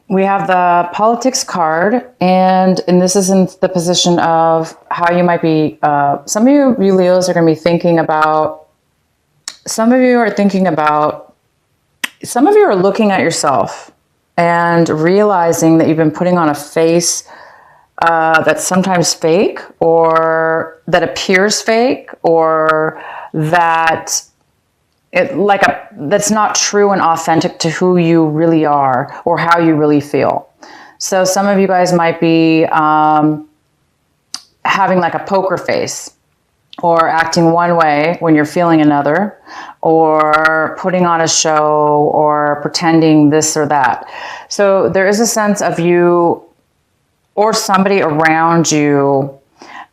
We have the politics card, and this is in the position of how you might be. Some of you Leos are going to be thinking about. Some of you are thinking about. Some of you are looking at yourself and realizing that you've been putting on a face that's sometimes fake, or that appears fake, or that that's not true and authentic to who you really are or how you really feel. So some of you guys might be having like a poker face, or acting one way when you're feeling another, or putting on a show, or pretending this or that. So there is a sense of you or somebody around you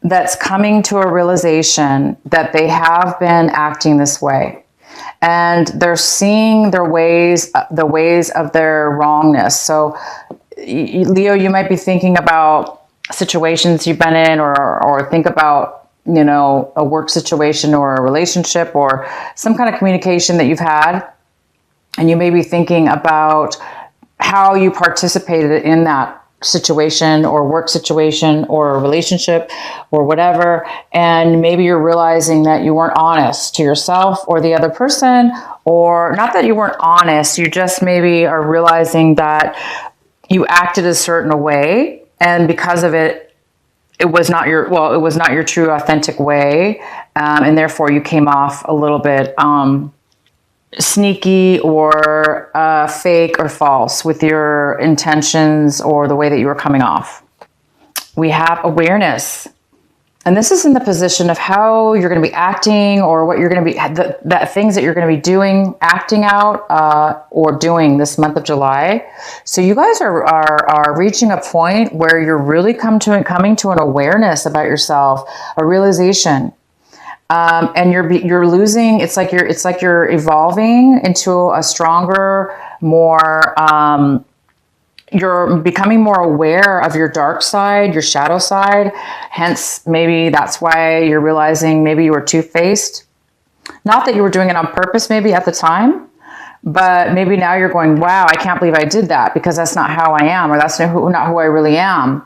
that's coming to a realization that they have been acting this way. And they're seeing the ways of their wrongness. So Leo, you might be thinking about situations you've been in, or think about, a work situation or a relationship or some kind of communication that you've had. And you may be thinking about how you participated in that situation or work situation or a relationship or whatever. And maybe you're realizing that you weren't honest to yourself or the other person, or not that you weren't honest. You just maybe are realizing that you acted a certain way. And because of it, it was not your true authentic way. And therefore you came off a little bit, sneaky or fake or false with your intentions or the way that you were coming off. We have awareness. And this is in the position of how you're going to be acting, or what you're going to be, the things that you're going to be doing, acting out, or doing this month of July. So you guys are reaching a point where you're really coming to an awareness about yourself, a realization. And you're losing. It's like you're evolving into a stronger, more. You're becoming more aware of your dark side, your shadow side. Hence, maybe that's why you're realizing maybe you were two-faced. Not that you were doing it on purpose, maybe at the time, but maybe now you're going, "Wow, I can't believe I did that, because that's not how I am, or that's not who I really am."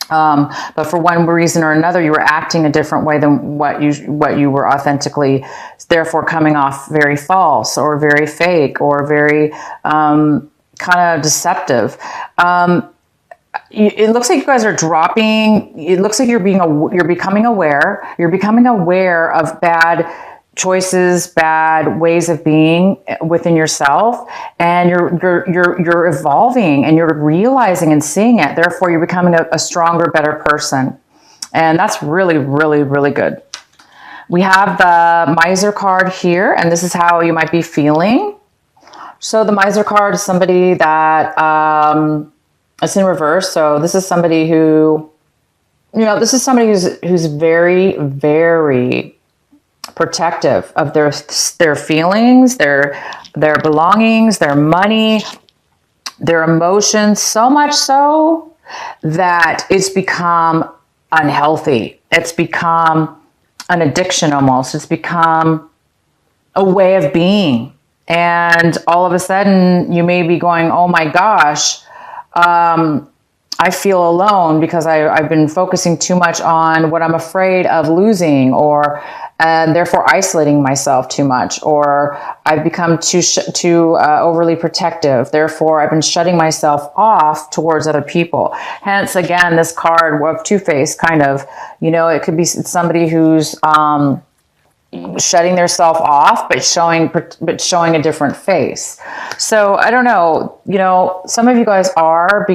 But for one reason or another, you were acting a different way than what you were authentically, therefore coming off very false or very fake or very kind of deceptive. It looks like you guys are dropping. It looks like you're becoming aware. You're becoming aware of bad choices, bad ways of being within yourself, and you're evolving, and you're realizing and seeing it. Therefore, you're becoming a stronger, better person, and that's really, really, really good. We have the Miser card here, and this is how you might be feeling. So the Miser card is somebody that it's in reverse. So this is somebody who's very, very protective of their feelings, their belongings, their money, their emotions, so much so that it's become unhealthy. It's become an addiction almost. It's become a way of being. And all of a sudden you may be going, "Oh my gosh, I feel alone because I've been focusing too much on what I'm afraid of losing, and therefore isolating myself too much, or I've become too overly protective. Therefore, I've been shutting myself off towards other people." Hence, again, this card of two-faced kind of, it could be somebody who's shutting their self off, but showing a different face. So I don't know, some of you guys are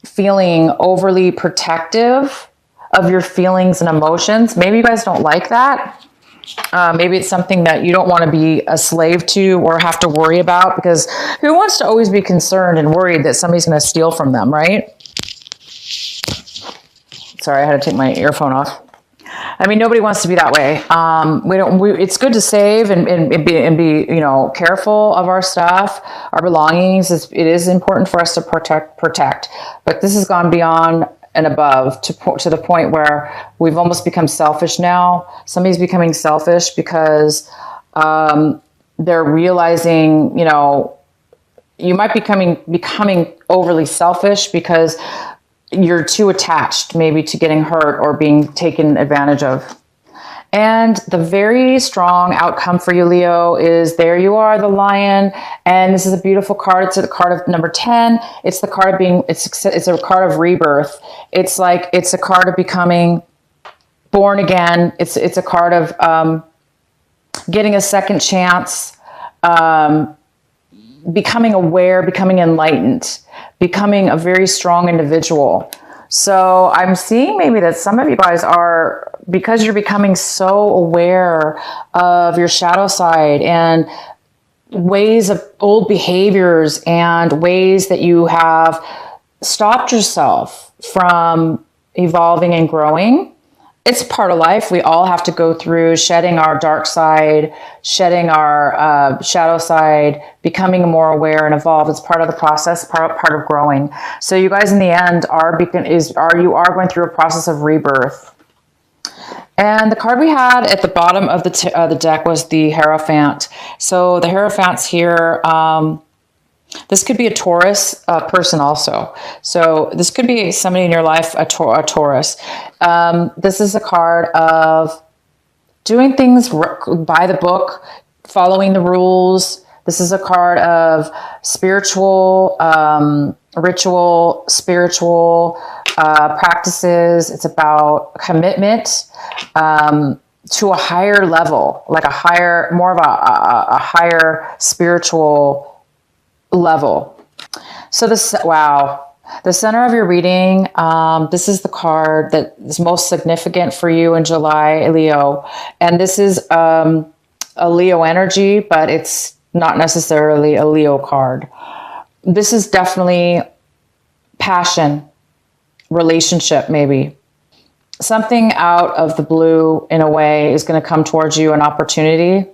feeling overly protective of your feelings and emotions. Maybe you guys don't like that. Maybe it's something that you don't want to be a slave to or have to worry about, because who wants to always be concerned and worried that somebody's going to steal from them, right? Sorry, I had to take my earphone off. I mean, nobody wants to be that way. It's good to save and be careful of our stuff, our belongings. It is important for us to protect. But this has gone beyond and above to the point where we've almost become selfish now. Somebody's becoming selfish because they're realizing, you might be becoming overly selfish because you're too attached maybe to getting hurt or being taken advantage of. And the very strong outcome for you, Leo, is there you are, the lion. And this is a beautiful card. It's a card of number 10. It's the card of being, it's a card of rebirth. It's like, it's a card of becoming born again. It's a card of getting a second chance, becoming aware, becoming enlightened, becoming a very strong individual. So I'm seeing maybe that some of you guys are, because you're becoming so aware of your shadow side and ways of old behaviors and ways that you have stopped yourself from evolving and growing. It's part of life. We all have to go through shedding our dark side, shedding our shadow side, becoming more aware and evolve. It's part of the process, part of growing. So you guys in the end you are going through a process of rebirth. And the card we had at the bottom of the deck was the Hierophant. So the Hierophant's here. This could be a Taurus person also. So this could be somebody in your life, a Taurus. This is a card of doing things by the book, following the rules. This is a card of spiritual, ritual, spiritual practices. It's about commitment to a higher level, like more of a higher spiritual level. So the center of your reading, this is the card that is most significant for you in July, Leo. And this is a Leo energy, but it's not necessarily a Leo card. This is definitely passion, relationship, maybe. Something out of the blue, in a way, is going to come towards you, an opportunity.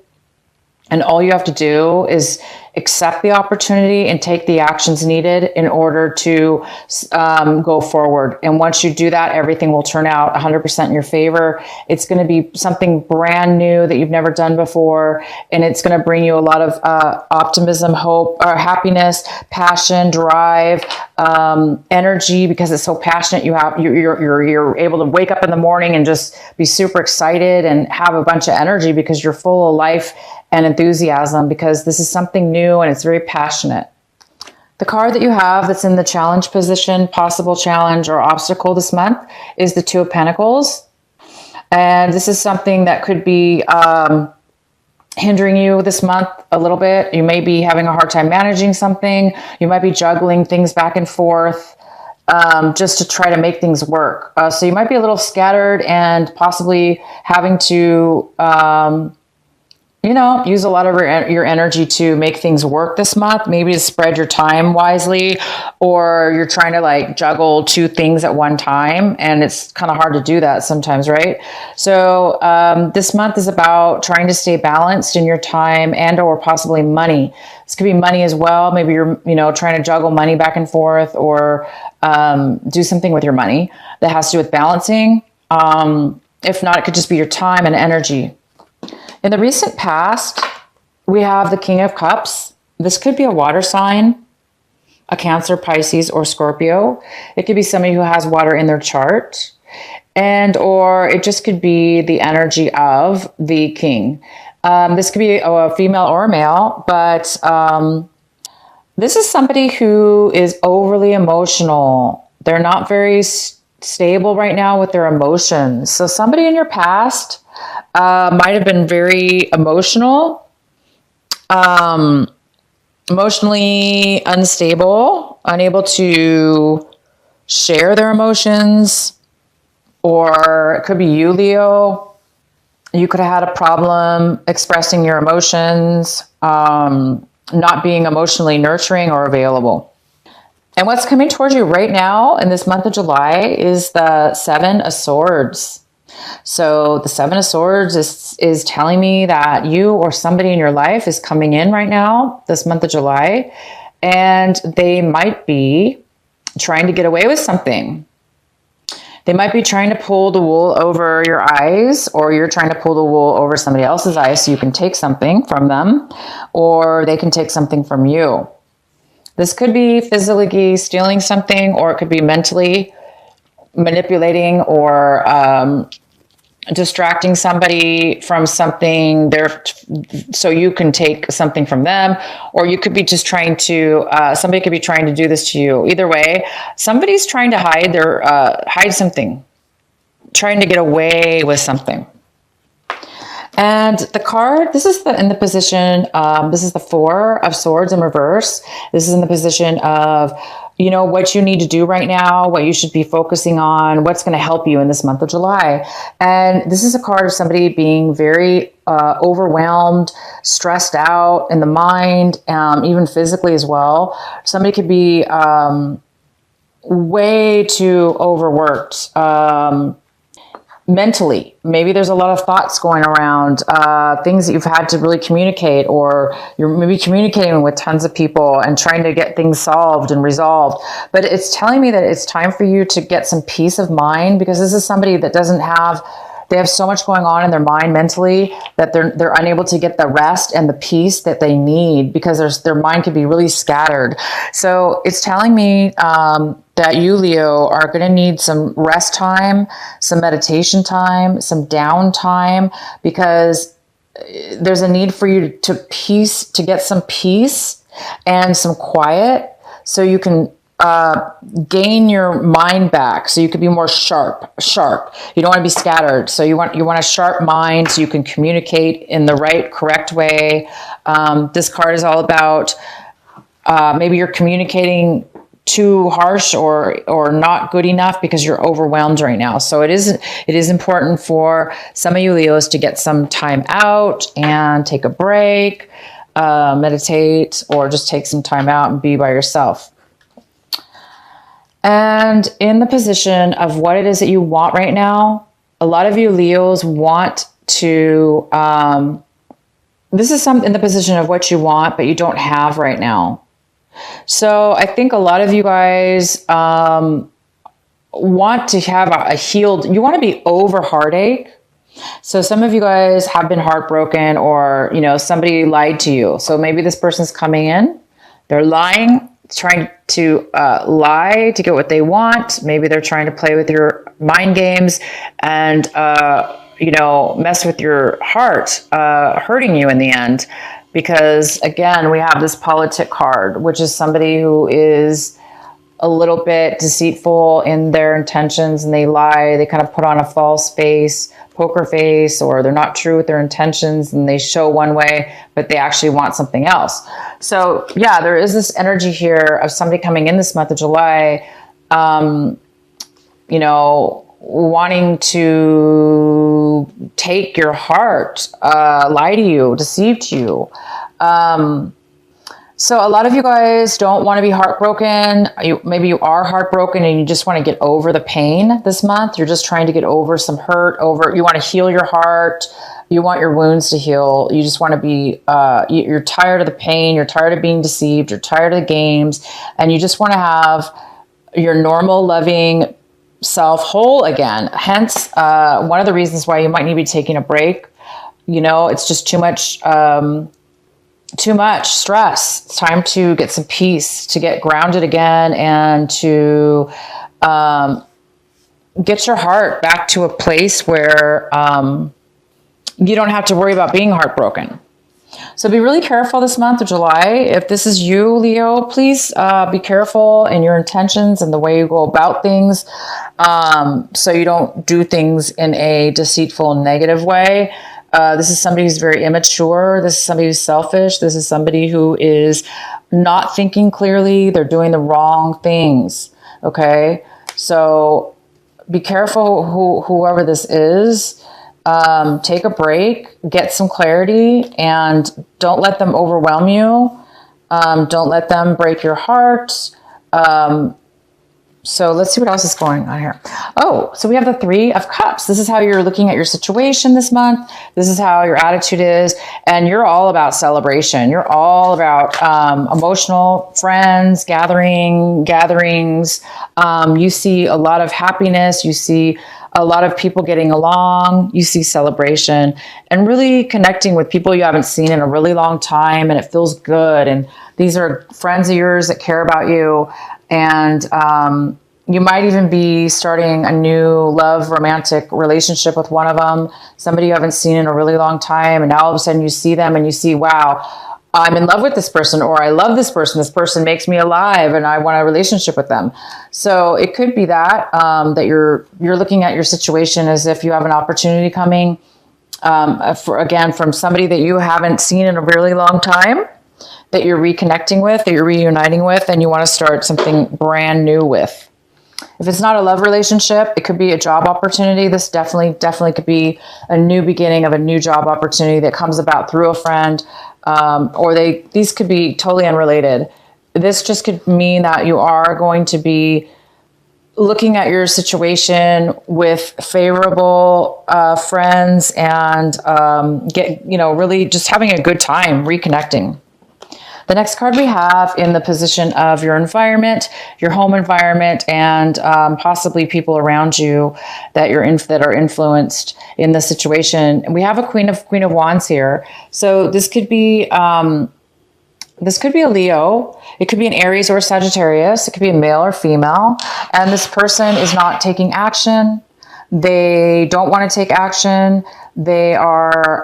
And all you have to do is accept the opportunity and take the actions needed in order to go forward. And once you do that, everything will turn out 100% in your favor. It's going to be something brand new that you've never done before. And it's going to bring you a lot of optimism, hope, or happiness, passion, drive, energy, because it's so passionate. You're able to wake up in the morning and just be super excited and have a bunch of energy because you're full of life and enthusiasm, because this is something new and it's very passionate. The card that you have that's in the challenge position, possible challenge or obstacle this month, is the Two of Pentacles. And this is something that could be hindering you this month a little bit. You may be having a hard time managing something. You might be juggling things back and forth just to try to make things work. So you might be a little scattered and possibly having to use a lot of your energy to make things work this month, maybe to spread your time wisely, or you're trying to juggle two things at one time. And it's kind of hard to do that sometimes, right? So this month is about trying to stay balanced in your time and or possibly money. This could be money as well. Maybe you're, trying to juggle money back and forth, or do something with your money that has to do with balancing. If not, it could just be your time and energy. In the recent past, we have the King of Cups. This could be a water sign, a Cancer, Pisces, or Scorpio. It could be somebody who has water in their chart, or it just could be the energy of the king. This could be a female or a male, but this is somebody who is overly emotional. They're not very stable right now with their emotions. So somebody in your past might have been very emotional, emotionally unstable, unable to share their emotions, or it could be you, Leo. You could have had a problem expressing your emotions, not being emotionally nurturing or available. And what's coming towards you right now in this month of July is the Seven of Swords. So the Seven of Swords is telling me that you or somebody in your life is coming in right now, this month of July, and they might be trying to get away with something. They might be trying to pull the wool over your eyes, or you're trying to pull the wool over somebody else's eyes so you can take something from them, or they can take something from you. This could be physically stealing something, or it could be mentally manipulating or distracting somebody from something there so you can take something from them, or you could be just trying to somebody could be trying to do this to you. Either way, somebody's trying to hide something, trying to get away with something. And the card, this is in the position, this is the Four of Swords in reverse. This is in the position of, what you need to do right now, what you should be focusing on, what's going to help you in this month of July. And this is a card of somebody being very overwhelmed, stressed out in the mind, even physically as well. Somebody could be way too overworked, mentally. Maybe there's a lot of thoughts going around, things that you've had to really communicate, or you're maybe communicating with tons of people and trying to get things solved and resolved. But it's telling me that it's time for you to get some peace of mind, because this is somebody that they have so much going on in their mind mentally that they're unable to get the rest and the peace that they need, because their mind could be really scattered. So it's telling me that you, Leo, are going to need some rest time, some meditation time, some downtime, because there's a need for you to get some peace and some quiet, so you can gain your mind back, so you could be more sharp. You don't want to be scattered. So you want a sharp mind so you can communicate in the right, correct way. This card is all about maybe you're communicating too harsh or not good enough because you're overwhelmed right now. So it is important for some of you Leos to get some time out and take a break, meditate, or just take some time out and be by yourself. And in the position of what it is that you want right now, a lot of you Leos want to, this is in the position of what you want, but you don't have right now. So I think a lot of you guys want to have you want to be over heartache. So some of you guys have been heartbroken, or, somebody lied to you. So maybe this person's coming in, they're lying, trying to lie to get what they want. Maybe they're trying to play with your mind games and, mess with your heart, hurting you in the end. Because again, we have this politic card, which is somebody who is a little bit deceitful in their intentions, and they lie. They kind of put on a false face, poker face, or they're not true with their intentions, and they show one way, but they actually want something else. So yeah, there is this energy here of somebody coming in this month of July, wanting to take your heart, lie to you, deceive you. So a lot of you guys don't want to be heartbroken. Maybe you are heartbroken and you just want to get over the pain this month. You're just trying to get over some hurt, you want to heal your heart. You want your wounds to heal. You just want to be, you're tired of the pain. You're tired of being deceived. You're tired of the games, and you just want to have your normal, loving self whole again. Hence, one of the reasons why you might need to be taking a break. It's just too much stress. It's time to get some peace, to get grounded again, and to get your heart back to a place where you don't have to worry about being heartbroken. So be really careful this month of July. If this is you, Leo, please be careful in your intentions and the way you go about things, so you don't do things in a deceitful, negative way. This is somebody who's very immature. This is somebody who's selfish. This is somebody who is not thinking clearly. They're doing the wrong things. Okay? So be careful whoever this is. Take a break, get some clarity, and don't let them overwhelm you. Don't let them break your heart. So let's see what else is going on here. Oh, so we have the Three of Cups. This is how you're looking at your situation this month. This is how your attitude is. And you're all about celebration. You're all about emotional friends, gatherings. You see a lot of happiness. You see a lot of people getting along. You see celebration and really connecting with people you haven't seen in a really long time, and it feels good. And these are friends of yours that care about you. And you might even be starting a new love romantic relationship with one of them, somebody you haven't seen in a really long time. And now all of a sudden you see them and you see, wow, I'm in love with this person, or I love this person. This person makes me alive and I want a relationship with them. So it could be that, that you're looking at your situation as if you have an opportunity coming, from somebody that you haven't seen in a really long time, that you're reconnecting with, that you're reuniting with, and you want to start something brand new with. If it's not a love relationship, it could be a job opportunity. This definitely could be a new beginning of a new job opportunity that comes about through a friend, these could be totally unrelated. This just could mean that you are going to be looking at your situation with favorable friends and really just having a good time reconnecting. The next card we have in the position of your environment, your home environment, and possibly people around you that are influenced in the situation. And we have a Queen of Wands here. So this could be a Leo. It could be an Aries or a Sagittarius. It could be a male or female. And this person is not taking action. They don't want to take action. They are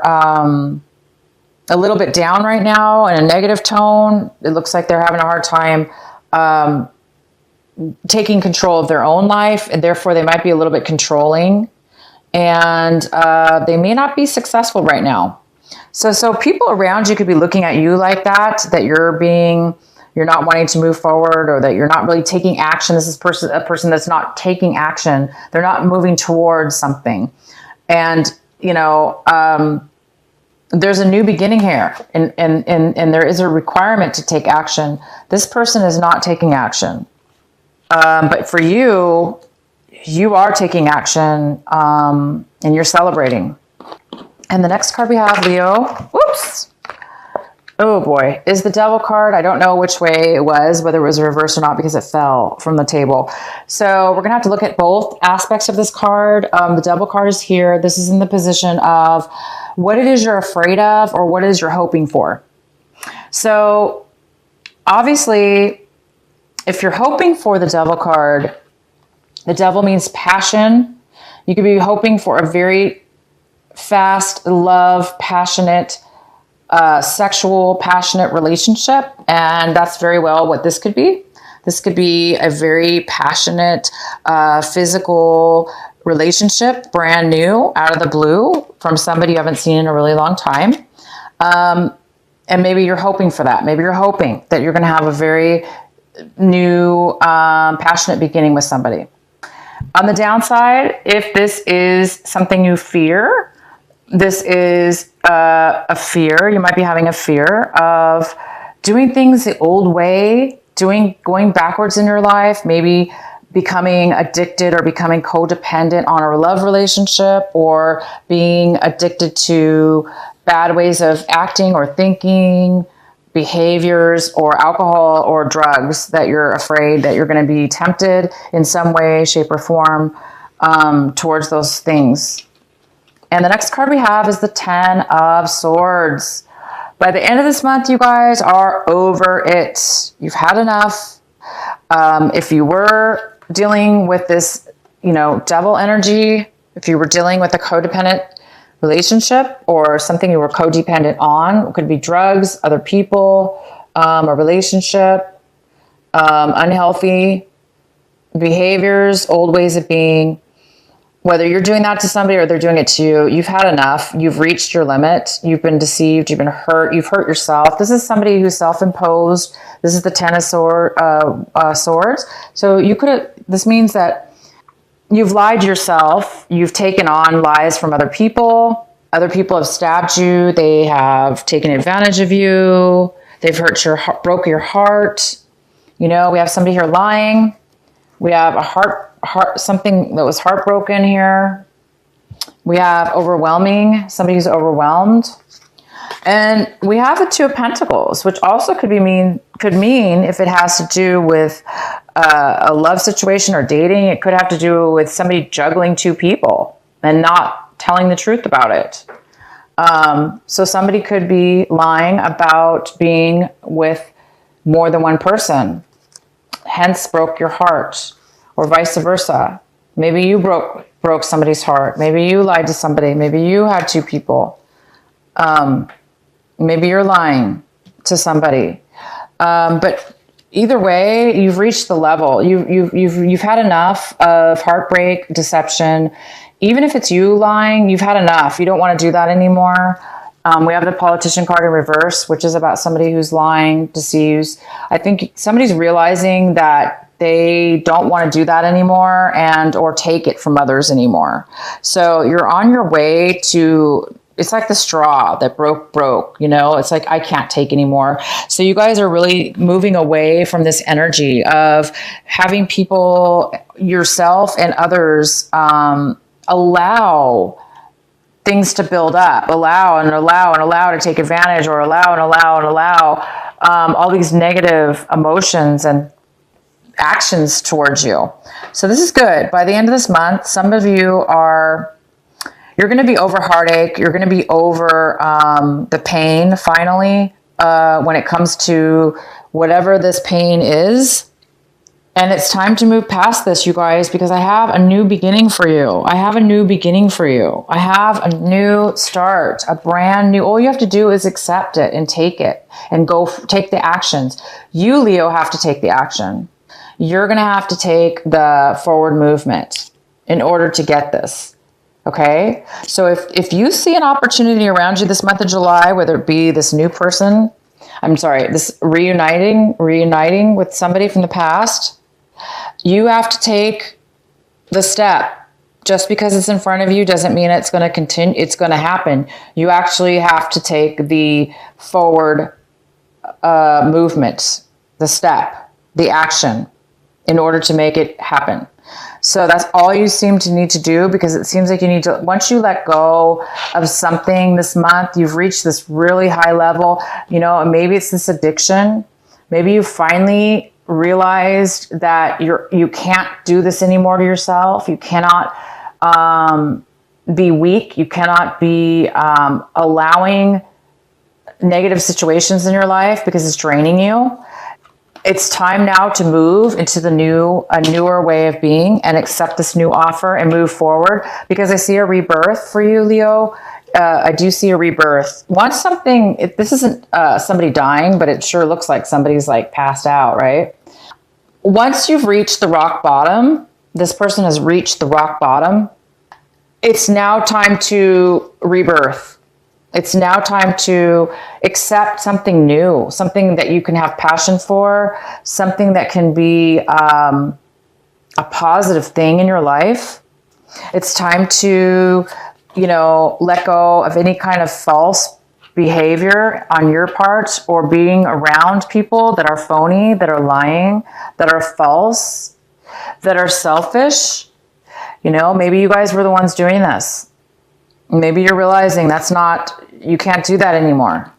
a little bit down right now in a negative tone. It looks like they're having a hard time taking control of their own life, and therefore they might be a little bit controlling, and they may not be successful right now. So people around you could be looking at you like that you're not wanting to move forward, or that you're not really taking action. This is a person that's not taking action. They're not moving towards something. And, there's a new beginning here, and there is a requirement to take action. This person is not taking action. But for you, you are taking action, and you're celebrating. And the next card we have, Leo, whoops. Oh boy, is the Devil card. I don't know which way it was, whether it was reversed or not, because it fell from the table. So we're gonna have to look at both aspects of this card. The Devil card is here. This is in the position of what it is you're afraid of, or what it is you're hoping for. So obviously, if you're hoping for the Devil card, the Devil means passion. You could be hoping for a very fast, love, passionate, sexual, passionate relationship. And that's very well what this could be. This could be a very passionate, physical relationship, brand new, out of the blue, from somebody you haven't seen in a really long time. And maybe you're hoping for that. Maybe you're hoping that you're going to have a very new, passionate beginning with somebody. On the downside, if this is something you fear, this is a fear. You might be having a fear of doing things the old way, going backwards in your life, maybe becoming addicted or becoming codependent on a love relationship, or being addicted to bad ways of acting or thinking, behaviors, or alcohol or drugs, that you're afraid that you're going to be tempted in some way, shape, or form towards those things. And the next card we have is the Ten of Swords. By the end of this month, you guys are over it. You've had enough. If you were dealing with this, devil energy, if you were dealing with a codependent relationship or something you were codependent on, it could be drugs, other people, a relationship, unhealthy behaviors, old ways of being. Whether you're doing that to somebody or they're doing it to you, you've had enough. You've reached your limit. You've been deceived. You've been hurt. You've hurt yourself. This is somebody who's self-imposed. This is the Ten of Swords. So this means that you've lied to yourself. You've taken on lies from other people. Other people have stabbed you. They have taken advantage of you. They've broke your heart. We have somebody here lying. We have something that was heartbroken here. We have overwhelming, somebody who's overwhelmed. And we have the Two of Pentacles, which also could mean if it has to do with a love situation or dating. It could have to do with somebody juggling two people and not telling the truth about it. So somebody could be lying about being with more than one person, hence broke your heart, or vice versa. Maybe you broke somebody's heart. Maybe you lied to somebody. Maybe you had two people. Maybe you're lying to somebody. But either way, you've reached the level. You've had enough of heartbreak, deception. Even if it's you lying, you've had enough. You don't want to do that anymore. We have the politician card in reverse, which is about somebody who's lying, deceives. I think somebody's realizing that they don't want to do that anymore and or take it from others anymore. So you're on your way to, it's like the straw that broke, you know, it's like, I can't take anymore. So you guys are really moving away from this energy of having people, yourself and others, allow things to build up, allow to take advantage, or allow all these negative emotions and actions towards you. So this is good. By the end of this month, some of you you're going to be over heartache. You're going to be over the pain finally when it comes to whatever this pain is. And it's time to move past this, you guys, because I have a new beginning for you. I have a new beginning for you. I have a new start, a brand new. All you have to do is accept it and take it and go take the actions. You, Leo, have to take the action. You're going to have to take the forward movement in order to get this. Okay? So if you see an opportunity around you this month of July, whether it be this new person, this reuniting with somebody from the past, you have to take the step. Just because it's in front of you doesn't mean it's going to continue. It's going to happen. You actually have to take the forward movement, the step, the action in order to make it happen. So that's all you seem to need to do, because it seems like you need to, once you let go of something this month, you've reached this really high level, you know, and maybe it's this addiction. Maybe you finally realized that you can't do this anymore to yourself. You cannot be weak. You cannot be allowing negative situations in your life because it's draining you. It's time now to move into a newer way of being and accept this new offer and move forward, because I see a rebirth for you, Leo. I do see a rebirth. Once this isn't somebody dying, but it sure looks like somebody's like passed out, right? Once you've reached the rock bottom, this person has reached the rock bottom, it's now time to rebirth. It's now time to accept something new, something that you can have passion for, something that can be a positive thing in your life. It's time to, let go of any kind of false behavior on your part, or being around people that are phony, that are lying, that are false, that are selfish. Maybe you guys were the ones doing this. Maybe you're realizing you can't do that anymore.